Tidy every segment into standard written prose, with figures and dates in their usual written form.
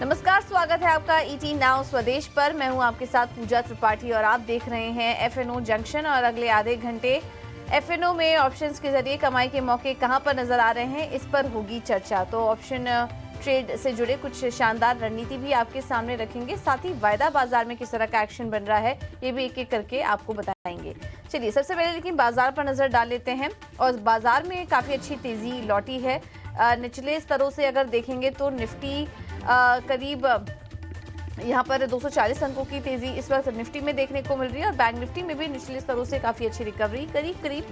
नमस्कार, स्वागत है आपका ईटी नाउ स्वदेश पर। मैं हूं आपके साथ पूजा त्रिपाठी और आप देख रहे हैं एफएनओ जंक्शन। और अगले आधे घंटे एफएनओ में ऑप्शंस के जरिए कमाई के मौके कहां पर नजर आ रहे हैं, इस पर होगी चर्चा। तो ऑप्शन ट्रेड से जुड़े कुछ शानदार रणनीति भी आपके सामने रखेंगे, साथ ही वायदा बाजार में किस तरह का एक्शन बन रहा है ये भी एक एक करके आपको बताएंगे। चलिए सबसे पहले लेकिन बाजार पर नजर डाल लेते हैं। और बाजार में काफी अच्छी तेजी लौटी है। निचले स्तरों से अगर देखेंगे तो निफ्टी करीब यहाँ पर 240 अंकों की तेजी इस वक्त निफ्टी में देखने को मिल रही है। और बैंक निफ्टी में भी निचले स्तरों से काफी अच्छी रिकवरी, करीब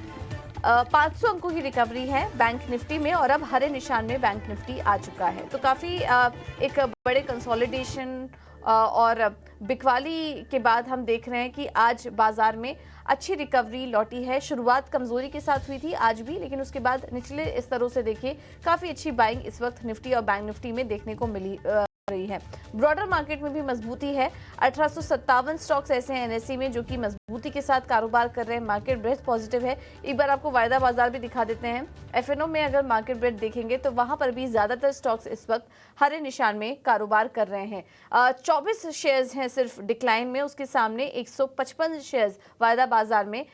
500 अंकों की रिकवरी है बैंक निफ्टी में। और अब हरे निशान में बैंक निफ्टी आ चुका है। तो काफी एक बड़े कंसोलिडेशन और बिकवाली के बाद हम देख रहे हैं कि आज बाजार में अच्छी रिकवरी लौटी है। शुरुआत कमजोरी के साथ हुई थी आज भी, लेकिन उसके बाद निचले स्तरों से देखिए काफी अच्छी बाइंग इस वक्त निफ्टी और बैंक निफ्टी में देखने को मिली रही है। ब्रॉडर मार्केट में भी मजबूती है। 1857 स्टॉक्स ऐसे हैं एनएसई में जो कि मजबूती के साथ कारोबार कर रहे हैं। मार्केट ब्रेथ पॉजिटिव है। एक बार आपको वायदा बाजार भी दिखा देते हैं। एफएनओ में अगर मार्केट ब्रेथ देखेंगे तो वहां पर भी ज्यादातर स्टॉक्स इस वक्त हरे निशान में कारोबार कर रहे हैं। 24 शेयर्स हैं सिर्फ डिक्लाइन में, उसके सामने 155 शेयर्स वायदा बाजार में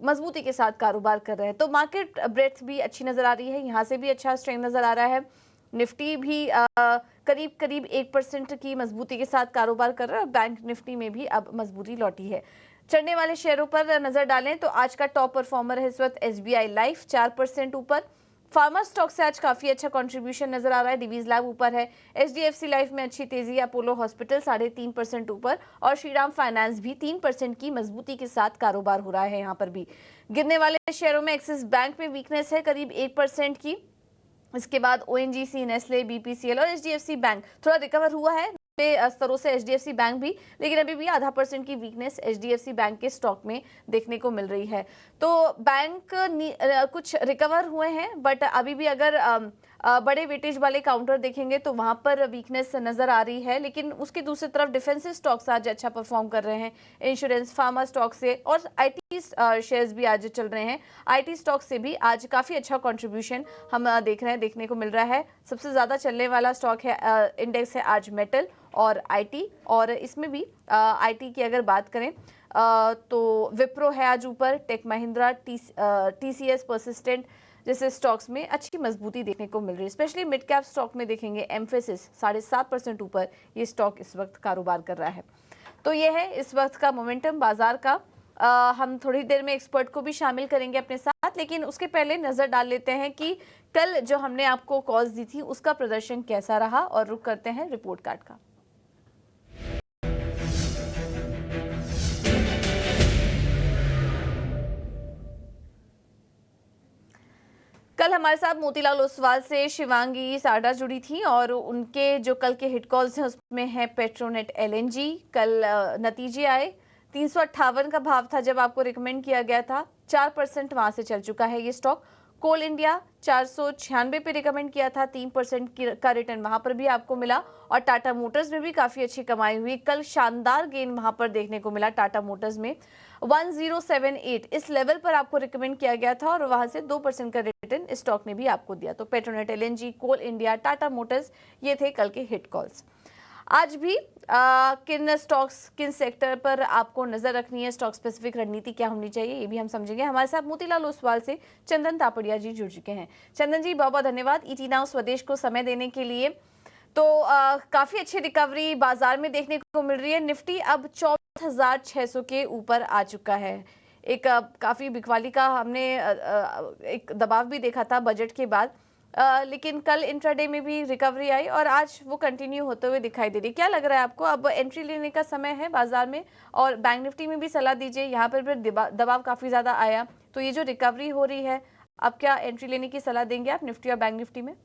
मजबूती के साथ कारोबार कर रहे हैं। तो मार्केट ब्रेथ भी अच्छी नजर आ रही है। यहाँ से भी अच्छा स्ट्रेंथ नजर आ रहा है। निफ्टी भी करीब 1% की मजबूती के साथ कारोबार कर रहा है। बैंक निफ्टी में भी अब मजबूती लौटी है। चढ़ने वाले शेयरों पर नजर डालें तो आज का टॉप परफॉर्मर है इस वक्त एसबीआई लाइफ, 4% ऊपर। फार्मा स्टॉक से आज काफी अच्छा कंट्रीब्यूशन नजर आ रहा है। डिवीज लैब ऊपर है। एचडीएफसी लाइफ में अच्छी तेजी, अपोलो हॉस्पिटल 3.5% ऊपर और श्रीराम फाइनेंस भी 3% की मजबूती के साथ कारोबार हो रहा है। यहाँ पर भी गिरने वाले शेयरों में एक्सिस बैंक में वीकनेस है करीब 1% की। इसके बाद ओएनजीसी, नेस्ले, बीपीसीएल और एचडीएफसी बैंक थोड़ा रिकवर हुआ है स्तरों से। एचडीएफसी बैंक भी, लेकिन अभी भी 0.5% की वीकनेस एचडीएफसी बैंक के स्टॉक में देखने को मिल रही है। तो बैंक कुछ रिकवर हुए हैं, बट अभी भी अगर बड़े वेटेज वाले काउंटर देखेंगे तो वहां पर वीकनेस नजर आ रही है। लेकिन उसकी दूसरी तरफ डिफेंसिव स्टॉक्स आज अच्छा परफॉर्म कर रहे हैं। इंश्योरेंस, फार्मा स्टॉक से और आईटी शेयर्स भी आज चल रहे हैं। आईटी स्टॉक से भी आज काफी अच्छा कंट्रीब्यूशन हम देख रहे हैं, देखने को मिल रहा है। सबसे ज्यादा चलने वाला स्टॉक है इंडेक्स है आज मेटल और आईटी। और इसमें भी आईटी की अगर बात करें तो विप्रो है आज ऊपर, टेक महिंद्रा, टीसीएस, परसिस्टेंट जैसे स्टॉक्स में अच्छी मजबूती देखने को मिल रही है। स्पेशली मिड कैप स्टॉक में देखेंगे एम्फेसिस 7.5% ऊपर ये स्टॉक इस वक्त कारोबार कर रहा है। तो ये है इस वक्त का मोमेंटम बाजार का। हम थोड़ी देर में एक्सपर्ट को भी शामिल करेंगे अपने साथ, लेकिन उसके पहले नजर डाल लेते हैं कि कल जो हमने आपको कॉल्स दी थी उसका प्रदर्शन कैसा रहा। और रुक करते हैं रिपोर्ट कार्ड का। कल हमारे साथ मोतीलाल ओसवाल से शिवांगी साडा जुड़ी थी और उनके जो कल के हिट कॉल्स हैं उसमें है पेट्रोनेट एलएनजी। कल नतीजे आए, 358 का भाव था जब आपको रिकमेंड किया गया था, 4% वहां से चल चुका है ये स्टॉक। कोल इंडिया 496 पे रिकमेंड किया था, 3% का रिटर्न वहां पर भी आपको मिला। और टाटा मोटर्स में भी काफी अच्छी कमाई हुई। कल शानदार गेन वहां पर देखने को मिला टाटा मोटर्स में, 1078 इस लेवल पर आपको रिकमेंड किया गया था और वहां से 2% का रिटर्न स्टॉक ने भी आपको दिया। तो पेट्रोनेट एलएनजी, कोल इंडिया, टाटा मोटर्स ये थे कल के हिट कॉल्स। आज भी किन स्टॉक्स, किन सेक्टर पर आपको नजर रखनी है, स्टॉक स्पेसिफिक रणनीति क्या होनी चाहिए, ये भी हम समझेंगे। हमारे साथ मोतीलाल ओसवाल से चंदन तापड़िया जी जुड़ चुके हैं। चंदन जी, बहुत बहुत धन्यवाद ईटी नाउ स्वदेश को समय देने के लिए। तो काफी अच्छी रिकवरी बाजार में देखने को मिल रही है। निफ्टी अब 24,600 के ऊपर आ चुका है। एक काफी बिकवाली का हमने एक दबाव भी देखा था बजट के बाद, लेकिन कल इंट्राडे में भी रिकवरी आई और आज वो कंटिन्यू होते हुए दिखाई दे रही है। क्या लग रहा है आपको, अब एंट्री लेने का समय है बाजार में? और बैंक निफ्टी में भी सलाह दीजिए, यहाँ पर भी दबाव काफी ज्यादा आया, तो ये जो रिकवरी हो रही है, अब क्या एंट्री लेने की सलाह देंगे आप निफ्टी और बैंक निफ्टी में?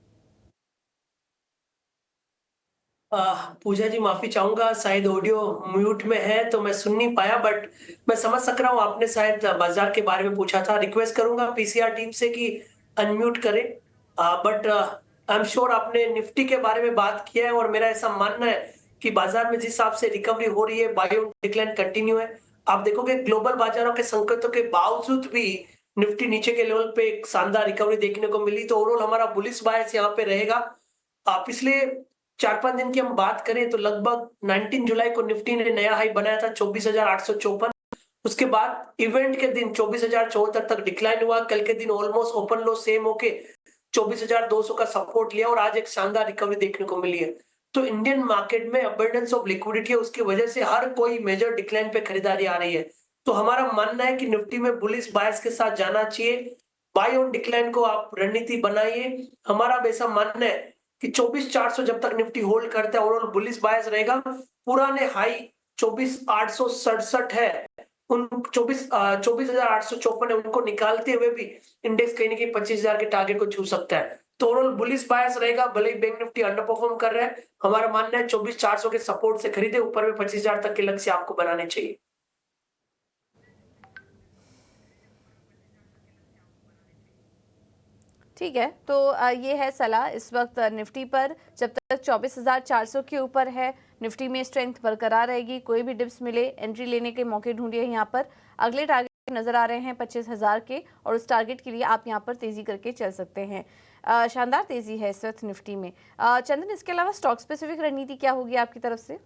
पूजा जी, माफी चाहूंगा, शायद ऑडियो म्यूट में है तो मैं सुन नहीं पाया, बट मैं समझ सक रहा हूँ आपने शायद बाजार के बारे में पूछा था। रिक्वेस्ट करूंगा पीसीआर टीम से कि अनम्यूट करें। बट आई एम श्योर आपने निफ्टी के बारे में बात किया है और मेरा ऐसा मानना है कि बाजार में जिस हिसाब से रिकवरी हो रही है, बायो डिक्लाइन कंटिन्यू है। आप देखोगे ग्लोबल बाजारों के संकेतों के बावजूद भी निफ्टी नीचे के लेवल पे एक शानदार रिकवरी देखने को मिली। तो ओवरऑल हमारा बुलिश बायस यहाँ पे रहेगा। पिछले 4-5 दिन की हम बात करें तो लगभग 19 जुलाई को निफ्टी ने नया हाई बनाया था 24,854। उसके बाद इवेंट के दिन 24,074 तक डिक्लाइन हुआ। कल के दिन ऑलमोस्ट ओपन लो सेम होके 24,200 का सपोर्ट लिया और आज एक शानदार रिकवरी देखने को मिली है। तो इंडियन मार्केट में अबंडेंस ऑफ लिक्विडिटी है, उसकी वजह से हर कोई मेजर डिक्लाइन पे खरीदारी आ रही है। तो हमारा मानना है कि निफ्टी में बुलिश बायस के साथ जाना चाहिए। बाय ऑन डिक्लाइन को आप रणनीति बनाइए। हमारा वैसा मानना है कि 24,400 जब तक निफ्टी होल्ड करता है ओवरऑल बुलिश बायस रहेगा। पुराने हाई 24,867 है, उन 24,854 है, उनको निकालते हुए भी इंडेक्स कहीं ना कहीं 25,000 के टारगेट को छू सकता है। तो ओवरऑल बुलिश बायस रहेगा। भले ही बैंक निफ्टी अंडर परफॉर्म कर रहा है, हमारा मानना है 24,400 के सपोर्ट से खरीदे, ऊपर में 25,000 तक के लक्ष्य आपको बनाने चाहिए। ठीक है, तो ये है सलाह इस वक्त निफ्टी पर। जब तक 24,400 के ऊपर है, निफ्टी में स्ट्रेंथ बरकरार रहेगी। कोई भी डिप्स मिले, एंट्री लेने के मौके ढूंढिए। यहाँ पर अगले टारगेट नजर आ रहे हैं 25,000 के, और उस टारगेट के लिए आप यहाँ पर तेजी करके चल सकते हैं। शानदार तेजी है इस वक्त निफ्टी में। चंदन, इसके अलावा स्टॉक स्पेसिफिक रणनीति क्या होगी आपकी तरफ से?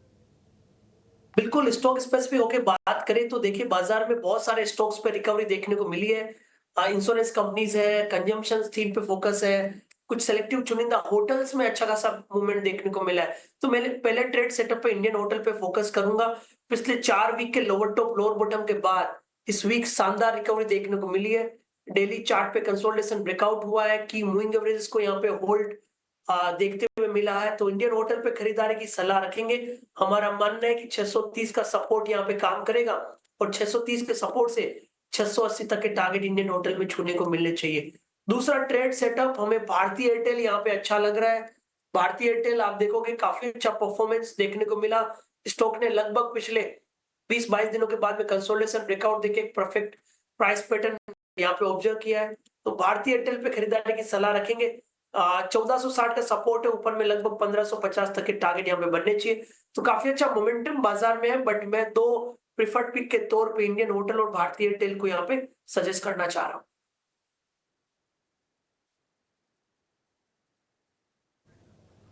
बिल्कुल, स्टॉक स्पेसिफिक होके बात करें तो देखिए बाजार में बहुत सारे स्टॉक्स पे रिकवरी देखने को मिली है। इंश्योरेंस कंपनीज है, कंजम्पशन थीम पे फोकस है, कुछ सेलेक्टिव चुनिंदा होटल्स में अच्छा खासा मूवमेंट देखने को मिला है। तो मैं पहले ट्रेड सेटअप पे इंडियन होटल पे फोकस करूंगा। पिछले 4 वीक के लोअर टॉप लोअर बॉटम के बाद इस वीक शानदार रिकवरी देखने को मिली है। डेली चार्ट पे कंसोलिडेशन ब्रेकआउट हुआ है कि मूविंग एवरेजेस को यहाँ पे होल्ड देखते हुए मिला है। तो इंडियन होटल पे खरीदारी की सलाह रखेंगे। हमारा मानना है कि 630 का सपोर्ट यहाँ पे काम करेगा और 630 के सपोर्ट से 680 तक के टारगेट इंडियन होटल में छूने को मिलने चाहिए। दूसरा ट्रेड सेटअप हमें भारतीय एयरटेल यहाँ पे अच्छा लग रहा है। भारतीय एयरटेल आप देखोगे काफी अच्छा परफॉर्मेंस देखने को मिला। स्टॉक ने लगभग पिछले 20-22 दिनों के बाद में कंसोलिडेशन ब्रेकआउट देके एक परफेक्ट प्राइस पैटर्न यहाँ पे ऑब्जर्व किया है। तो भारतीय एयरटेल पे खरीदारी की सलाह रखेंगे। 1460 का सपोर्ट है, ऊपर में लगभग 1550 तक के टारगेट यहाँ पे बनने चाहिए। तो काफी अच्छा मोमेंटम बाजार में है, बट मैं 2 प्रिफर्ड पिक के तौर पे इंडियन होटल और भारतीय एयरटेल को यहाँ पे सजेस्ट करना चाह रहा हूँ।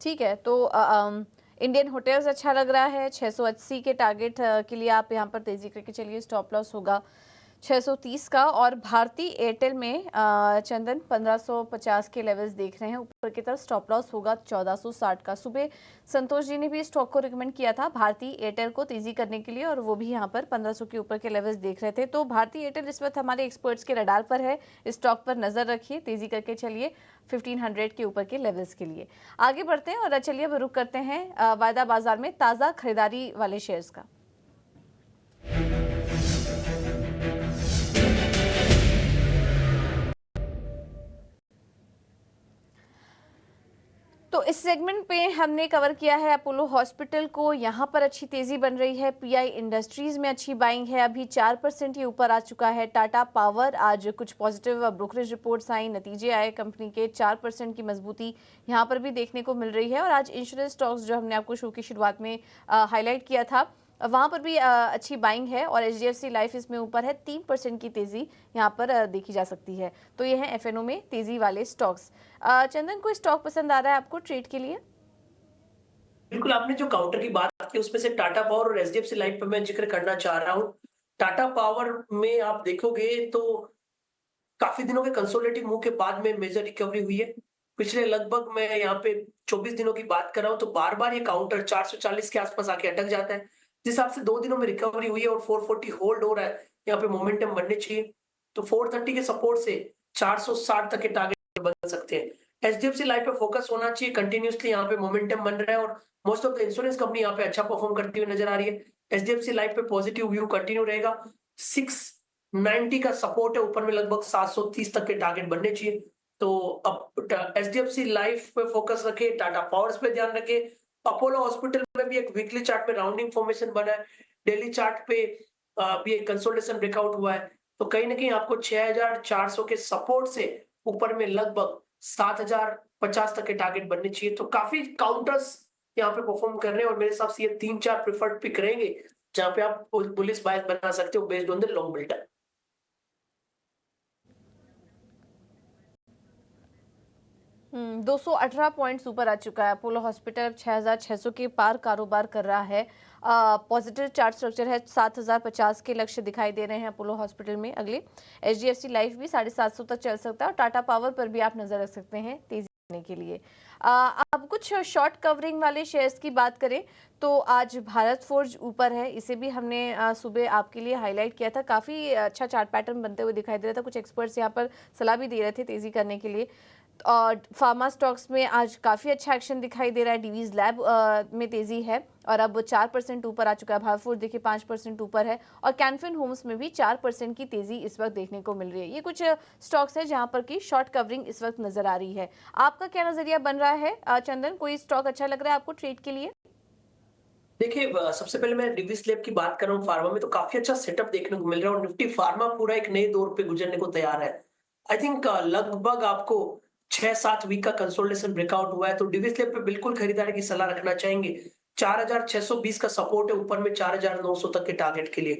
ठीक है, तो इंडियन होटल्स अच्छा लग रहा है। 680 के टारगेट के लिए आप यहाँ पर तेजी करके चलिए। स्टॉप लॉस होगा 630 का। और भारती एयरटेल में चंदन 1550 के लेवल्स देख रहे हैं। ऊपर की तरफ स्टॉप लॉस होगा 1460 का। सुबह संतोष जी ने भी स्टॉक को रिकमेंड किया था भारती एयरटेल को तेजी करने के लिए, और वो भी यहाँ पर 1500 के ऊपर के लेवल्स देख रहे थे। तो भारती एयरटेल इस वक्त हमारे एक्सपर्ट्स के रडार पर है। इस स्टॉक पर नजर रखिए, तेजी करके चलिए 1500 के ऊपर के लेवल्स के लिए। आगे बढ़ते हैं और चलिए अब रुक करते हैं वायदा बाजार में ताज़ा खरीदारी वाले शेयर्स का। तो इस सेगमेंट पे हमने कवर किया है अपोलो हॉस्पिटल को। यहाँ पर अच्छी तेजी बन रही है। पीआई इंडस्ट्रीज में अच्छी बाइंग है, अभी 4% ये ऊपर आ चुका है। टाटा पावर आज कुछ पॉजिटिव ब्रोकरेज रिपोर्ट्स आई, नतीजे आए कंपनी के, 4% की मजबूती यहाँ पर भी देखने को मिल रही है। और आज इंश्योरेंस स्टॉक्स जो हमने आपको शो की शुरुआत में हाईलाइट किया था, वहाँ पर भी अच्छी बाइंग है। और एचडीएफसी लाइफ इसमें ऊपर है, 3% की तेजी यहाँ पर देखी जा सकती है। तो ये है एफएनओ में तेजी वाले स्टॉक्स। चंदन, कोई स्टॉक पसंद आ रहा है आपको ट्रेड के लिए? बिल्कुल, आपने जो काउंटर की बात की उसमें से टाटा पावर और एचडीएफसी लाइफ पे मैं जिक्र करना चाह रहा हूँ। टाटा पावर में आप देखोगे तो काफी दिनों के कंसोलिडेटिव मूव के बाद में मेजर रिकवरी हुई है। पिछले लगभग मैं यहाँ पे 24 दिनों की बात कर रहा हूँ तो बार-बार ये काउंटर 440 के आसपास आके अटक जाता है। जिस हिसाब से 2 दिनों में रिकवरी हुई है और 440 होल्ड हो रहा है, यहाँ पे मोमेंटम बनने चाहिए। तो 430 के सपोर्ट से 460 तक के टारगेट बन सकते हैं। एचडीएफसी लाइफ पे फोकस होना चाहिए। कंटिन्यूअसली यहाँ पे मोमेंटम बन रहा है और most of the insurance company यहाँ पे अच्छा परफॉर्म करती हुई नजर आ रही है। एचडीएफसी लाइफ पे पॉजिटिव व्यू कंटिन्यू रहेगा। 690 का सपोर्ट है, ऊपर में लगभग 730 तक के टारगेट बनने चाहिए। तो अब एचडीएफसी लाइफ पे फोकस रखे, टाटा पावर्स पे ध्यान रखे। अपोलो हॉस्पिटल में भी एक वीकली चार्ट पे राउंडिंग फॉर्मेशन बना है। डेली चार्ट पे भी एक कंसोलिडेशन ब्रेकआउट हुआ है। तो कहीं ना कहीं आपको 6400 के सपोर्ट से ऊपर में लगभग 7050 तक के टारगेट बनने चाहिए। तो काफी काउंटर्स यहाँ पे परफॉर्म कर रहे हैं और मेरे हिसाब से ये 3-4 प्रिफर्ड पिक रहेंगे जहाँ पे आप बुलिश बायस बना सकते हो based on the long builder. 218 points ऊपर आ चुका है। अपोलो हॉस्पिटल 6,600 के पार कारोबार कर रहा है। पॉजिटिव चार्ट स्ट्रक्चर है, 7,050 के लक्ष्य दिखाई दे रहे हैं अपोलो हॉस्पिटल में। अगले HDFC लाइफ भी 750 तक चल सकता है और टाटा पावर पर भी आप नजर रख सकते हैं तेजी करने के लिए। अब कुछ शॉर्ट कवरिंग वाले शेयर्स की बात करें तो आज भारत फोर्ज ऊपर है। इसे भी हमने सुबह आपके लिए हाईलाइट किया था। काफ़ी अच्छा चार्ट पैटर्न बनते हुए दिखाई दे रहा था। कुछ एक्सपर्ट्स यहाँ पर सलाह भी दे रहे थे तेज़ी करने के लिए। और फार्मा स्टॉक्स में आज काफ़ी अच्छा एक्शन दिखाई दे रहा है। डिवीज लैब में तेज़ी है और अब 4% ऊपर आ चुका है। भारत फोर्ज देखिए 5% ऊपर है और कैनफिन होम्स में भी 4% की तेज़ी इस वक्त देखने को मिल रही है। ये कुछ स्टॉक्स है जहां पर की शॉर्ट कवरिंग इस वक्त नजर आ रही है। आपका क्या नजरिया बन रहा है चंदन? कोई स्टॉक अच्छा लग रहा है आपको ट्रेड के लिए? देखिए सबसे पहले मैं डिविस लैब की बात कर रहा हूँ। फार्मा में तो काफी अच्छा सेटअप देखने को मिल रहा है और निफ्टी फार्मा पूरा एक नए दौर पे गुजरने को तैयार है। आई थिंक लगभग आपको 6-7 वीक का कंसोलिडेशन ब्रेकआउट हुआ है, तो डिविस लैब पे बिल्कुल खरीदारी की सलाह रखना चाहेंगे। 4,620 का सपोर्ट है, ऊपर में 4,900 तक के टारगेट के लिए।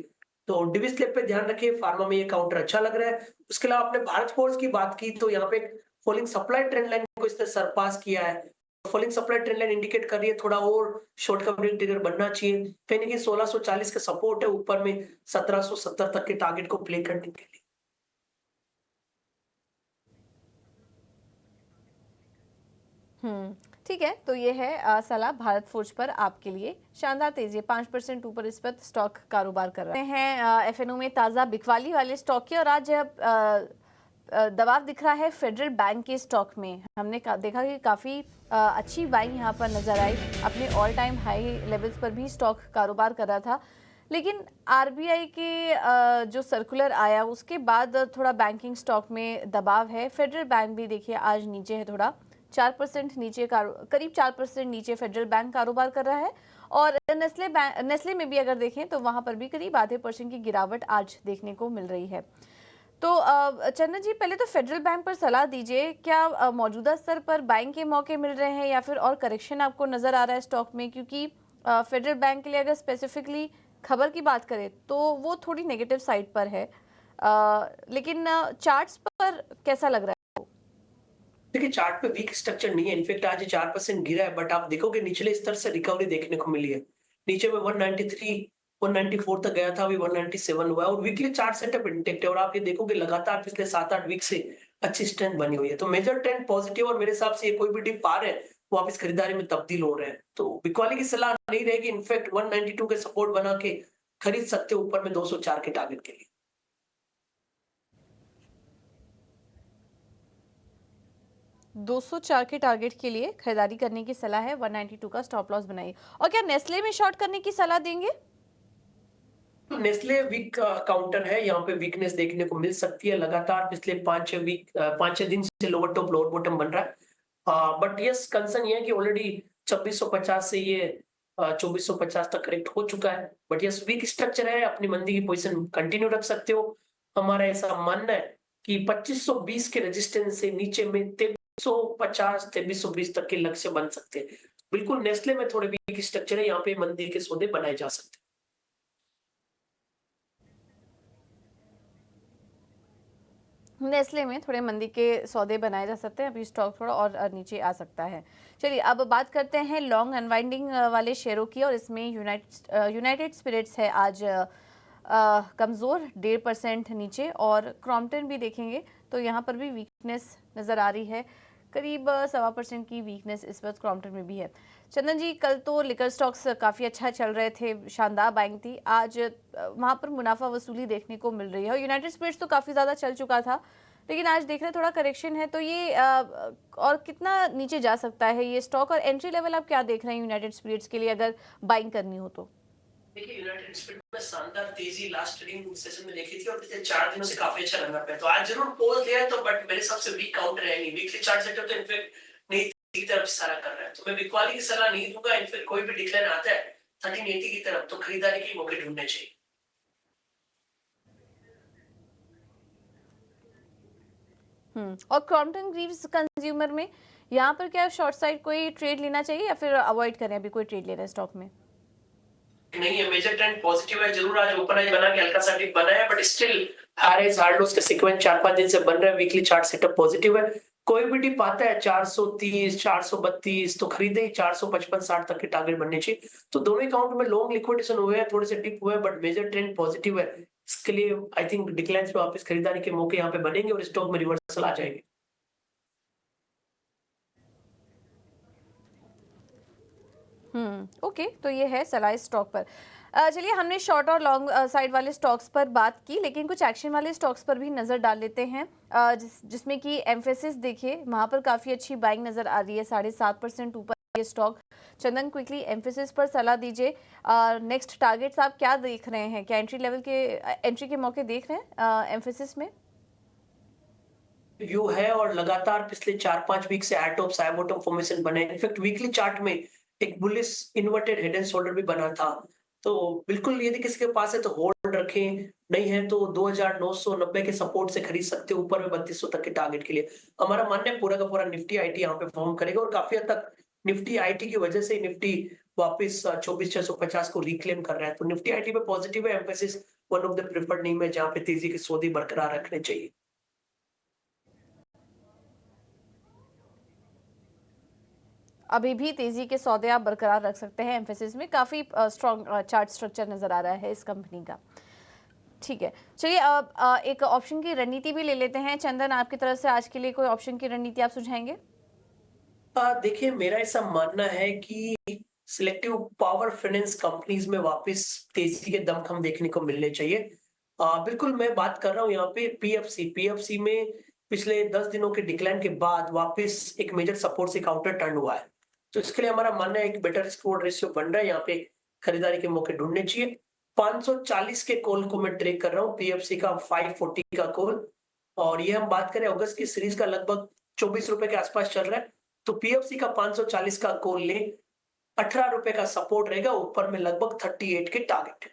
तो डिविस लैब पे ध्यान रखिए, फार्मा में ये काउंटर अच्छा लग रहा है। उसके अलावा आपने भारत फोर्ज की बात की, तो यहाँ पे फॉलिंग सप्लाई ट्रेंड लाइन को इसने सरपास किया है। Falling supply trend line indicate कर रही है थोड़ा और शॉर्ट कवरिंग ट्रिगर बनना चाहिए। कहीं ना कहीं 1640 का सपोर्ट है, ऊपर में 1770 तक के टारगेट को प्ले करने के लिए। ठीक है, तो ये है सलाह भारत फोर्ज पर आपके लिए। शानदार तेजी, 5% ऊपर इस पर स्टॉक कारोबार कर रहे हैं। FNO में ताज़ा बिकवाली वाले स्टॉक की और आज दबाव दिख रहा है फेडरल बैंक के स्टॉक में। हमने देखा कि काफ़ी अच्छी बाइंग यहाँ पर नजर आई। अपने ऑल टाइम हाई लेवल्स पर भी स्टॉक कारोबार कर रहा था, लेकिन RBI के जो सर्कुलर आया उसके बाद थोड़ा बैंकिंग स्टॉक में दबाव है। फेडरल बैंक भी देखिए आज नीचे है, थोड़ा 4% नीचे, करीब 4% नीचे फेडरल बैंक कारोबार कर रहा है। और नेस्ले में भी अगर देखें तो वहां पर भी करीब आधे % की गिरावट आज देखने को मिल रही है। तो चंदन जी, पहले तो फेडरल बैंक पर सलाह दीजिए। क्या मौजूदा स्तर पर बाइंग के मौके मिल रहे हैं या फिर और करेक्शन आपको नजर आ रहा है स्टॉक में? क्योंकि फेडरल बैंक के लिए अगर स्पेसिफिकली खबर की बात करें तो वो थोड़ी नेगेटिव साइड पर है, लेकिन चार्ट्स पर कैसा लग रहा है? देखिए चार्ट पे वीक स्ट्रक्चर नहीं है, इनफेक्ट आज 4% गिरा है, बट आप देखोगे निचले स्तर से रिकवरी देखने को मिली है। नीचे में 193 194 तक गया था, अभी 197 हुआ है और वीकली चार्ट सेटअप इंटेक्ट है और आप ये देखोगे लगातार पिछले 7-8 वीक से अच्छी स्ट्रेंथ बनी हुई है। तो मेजर ट्रेंड पॉजिटिव और मेरे हिसाब से ये कोई भी डिप पार है वापस खरीदारी में तब्दील हो रहे हैं। तो बिकवाली की सलाह नहीं रहेगी, इनफैक्ट 192 के सपोर्ट बना के खरीद सकते हो, ऊपर में 204 के टारगेट के लिए। 204 के टारगेट के लिए खरीदारी करने की सलाह है। 192 का स्टॉप लॉस बनाइए। और क्या नेस्ले में शॉर्ट करने की सलाह देंगे? नेस्ले वीक काउंटर है, यहाँ पे वीकनेस देखने को मिल सकती है। लगातार पिछले 5-6 दिन से लोअर टॉप लोअर बॉटम बन रहा है। बट यस, कंसर्न ये है कि ऑलरेडी 2650 से ये 2450 तक करेक्ट हो चुका है। बट यस, वीक स्ट्रक्चर है, अपनी मंदी की पोजीशन कंटिन्यू रख सकते हो। हमारा ऐसा मानना है कि 2520 के रेजिस्टेंस से नीचे में 2350 2320 तक के लक्ष्य बन सकते हैं। बिल्कुल नेस्ले में थोड़े वीक स्ट्रक्चर है, यहाँ पे मंदी के सौदे बनाए जा सकते हैं। नेस्ले में थोड़े मंदी के सौदे बनाए जा सकते हैं। अभी स्टॉक थोड़ा और नीचे आ सकता है। चलिए अब बात करते हैं लॉन्ग अनवाइंडिंग वाले शेयरों की, और इसमें यूनाइटेड स्पिरिट्स है आज कमज़ोर 1.5% नीचे, और क्रॉम्पटन भी देखेंगे तो यहाँ पर भी वीकनेस नज़र आ रही है। करीब 1.25% की वीकनेस इस वक्त क्रॉम्पटन में भी है। चंदन जी, कल तो लिकर स्टॉक्स काफ़ी अच्छा चल रहे थे, शानदार बाइंग थी। आज वहाँ पर मुनाफा वसूली देखने को मिल रही है और यूनाइटेड स्पिरिट्स तो काफ़ी ज़्यादा चल चुका था, लेकिन आज देख रहे हैं थोड़ा करेक्शन है। तो ये और कितना नीचे जा सकता है ये स्टॉक, और एंट्री लेवल आप क्या देख रहे हैं यूनाइटेड स्पिरिट्स के लिए अगर बाइंग करनी हो तो? देखिए यूनाइटेड स्पिरिट में शानदार तेजी लास्ट ट्रेडिंग सेशन में देखी थी और पिछले 4 दिनों से काफी अच्छा रन अप है। तो आज जरूर पोल दिया है, तो बट मेरे हिसाब से वीक काउंटर है नहीं। वीकली चार्ट सेटअप तो इनफैक्ट नहीं की तरफ सारा कर रहा है, तो मैं बिकवाली की सलाह नहीं दूंगा। इनफैक्ट कोई भी डिक्लाइन आता है 1380 की तरफ तो खरीदारी के मौके ढूंढने चाहिए। और क्रॉम्पटन ग्रीव्स कंज्यूमर में यहाँ पर क्या शॉर्ट साइड कोई ट्रेड लेना चाहिए या फिर अवॉइड करें? अभी कोई ट्रेड लेना है स्टॉक में? नहीं है, मेजर ट्रेंड पॉजिटिव है। जरूर आज ओपन आई बना के हल्का सा डिप बना है, बट स्टिल हार्ड लोस का सीक्वेंस 4-5 दिन से बन रहा है। वीकली चार्ट सेटअप पॉजिटिव है। कोई भी टिप आता है 430, 432 तो खरीदे ही 455-60 तक के टारगेट बनने चाहिए। तो दोनों अकाउंट में लॉन्ग लिक्विडेशन हुए हैं, थोड़े से डिप हुए हैं बट मेजर ट्रेंड पॉजिटिव है। इसके लिए आई थिंक डिक्लाइन से वापस खरीदारी के मौके यहाँ पे बनेंगे और स्टॉक में रिवर्सल आ जाएंगे। ओके, तो ये है सलाइस स्टॉक पर। चलिए, हमने शॉर्ट और लॉन्ग साइड वाले स्टॉक्स पर बात की, लेकिन कुछ एक्शन वाले स्टॉक्स पर भी नज़र डाल लेते हैं, जिसमें कि एम्फेसिस देखिए, वहाँ पर काफ़ी अच्छी बाइंग नज़र आ रही है, 7.5% ऊपर ये स्टॉक। चंदन, क्विकली एम्फेसिस पर सलाह दीजिए। नेक्स्ट टारगेट्स आप क्या देख रहे हैं? क्या एंट्री लेवल के एंट्री के मौके देख रहे हैं एम्फेसिस में? व्यू है और लगातार पिछले 4-5 वीक से at of side bottom formation बने। इनफैक्ट वीकली चार्ट में एक bullish inverted head and shoulder भी बना था। तो बिल्कुल यदि किसी के पास है तो होल्ड रखें, नहीं है तो 2990 के सपोर्ट से खरीद सकते हो, ऊपर में 3200 तक के टारगेट के लिए। हमारा मानना है पूरा का पूरा निफ्टी आईटी यहाँ पे फॉर्म करेगा और काफी हद तक निफ्टी आईटी की वजह से निफ्टी वापस 24650 को रिक्लेम कर रहा है। तो निफ्टी आईटी पे पॉजिटिव है, emphasis one of the preferred name है जहाँ पे तेजी के सौदे बरकरार रखने चाहिए। अभी भी तेजी के सौदे आप बरकरार रख सकते हैं एम्फेसिस में। काफ़ी स्ट्रॉन्ग चार्ट स्ट्रक्चर नज़र आ रहा है इस कंपनी का। ठीक है, चलिए अब एक ऑप्शन की रणनीति भी ले लेते हैं। चंदन, आपकी तरफ से आज के लिए कोई ऑप्शन की रणनीति आप सुझाएंगे? देखिए मेरा ऐसा मानना है कि सिलेक्टिव पावर फाइनेंस कंपनीज में वापस तेजी के दमखम देखने को मिलने चाहिए। बिल्कुल मैं बात कर रहा हूँ यहाँ पे पीएफसी में पिछले 10 दिनों के डिक्लाइन के बाद वापस एक मेजर सपोर्ट से काउंटर टर्न हुआ है। तो इसके लिए हमारा मानना है एक बेटर रिस्क रिवॉर्ड रेशियो बन रहा है, यहाँ पे खरीदारी के मौके ढूंढने चाहिए। 540 के कॉल को मैं ट्रेक कर रहा हूँ, पीएफसी का 540 का कॉल, और ये हम बात करें अगस्त की सीरीज का लगभग 24 रुपए के आसपास चल रहा है। तो पीएफसी का 540 का कॉल ले, 18 रुपए का सपोर्ट रहेगा, ऊपर में लगभग 38 के टारगेट।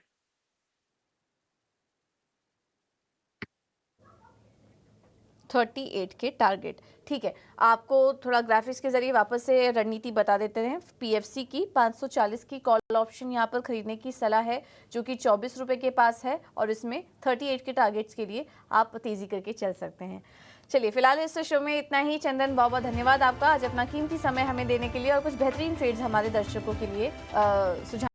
38 के टारगेट, ठीक है। आपको थोड़ा ग्राफिक्स के जरिए वापस से रणनीति बता देते हैं। पीएफसी की 540 की कॉल ऑप्शन यहाँ पर खरीदने की सलाह है, जो कि 24 रुपए के पास है, और इसमें 38 के टारगेट्स के लिए आप तेजी करके चल सकते हैं। चलिए, फिलहाल इस शो में इतना ही। चंदन, बहुत बहुत धन्यवाद आपका आज अपना कीमती समय हमें देने के लिए और कुछ बेहतरीन ट्रेड्स हमारे दर्शकों के लिए सुझाव